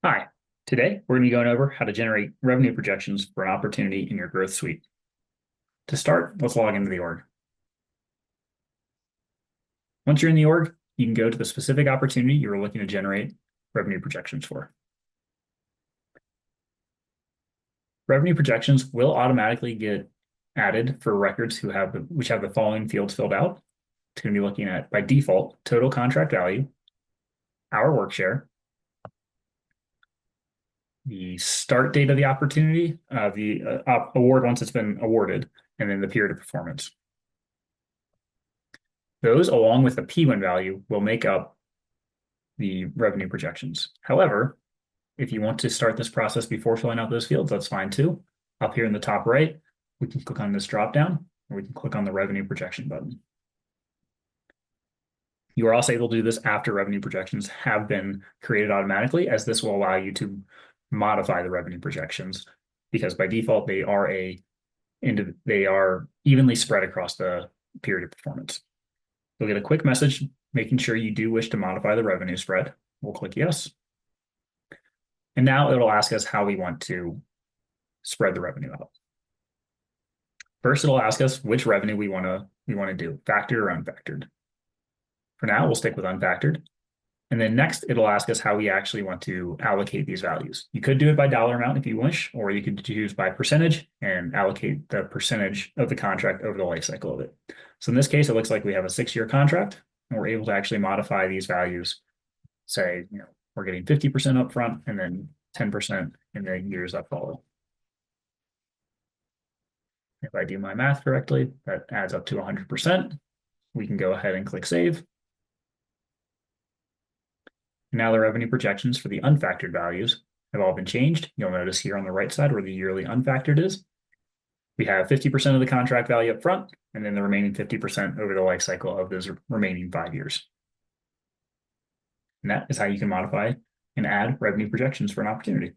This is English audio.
Hi, today we're going to be going over how to generate revenue projections for an opportunity in your growth suite. To start, let's log into the org. Once you're in the org, you can go to the specific opportunity you are looking to generate revenue projections for. Revenue projections will automatically get added for records which have the following fields filled out. It's going to be looking at, by default, total contract value, our work share, the start date of the opportunity, the award once it's been awarded, and then the period of performance. Those, along with the P1 value, will make up the revenue projections. However, if you want to start this process before filling out those fields, that's fine too. Up here in the top right, we can click on this drop down, or we can click on the revenue projection button. You are also able to do this after revenue projections have been created automatically, as this will allow you to modify the revenue projections because by default they are evenly spread across the period of performance. You'll get a quick message making sure you do wish to modify the revenue spread. We'll click yes. And now it'll ask us how we want to spread the revenue out. First, it'll ask us which revenue we want to do, factored or unfactored. For now, we'll stick with unfactored. And then next, it'll ask us how we actually want to allocate these values. You could do it by dollar amount if you wish, or you could choose by percentage and allocate the percentage of the contract over the life cycle of it. So in this case, it looks like we have a 6-year contract, and we're able to actually modify these values. Say, we're getting 50% upfront and then 10% in the years that follow. If I do my math correctly, that adds up to 100%. We can go ahead and click save. Now the revenue projections for the unfactored values have all been changed. You'll notice here on the right side where the yearly unfactored is. We have 50% of the contract value up front, and then the remaining 50% over the life cycle of those remaining 5 years. And that is how you can modify and add revenue projections for an opportunity.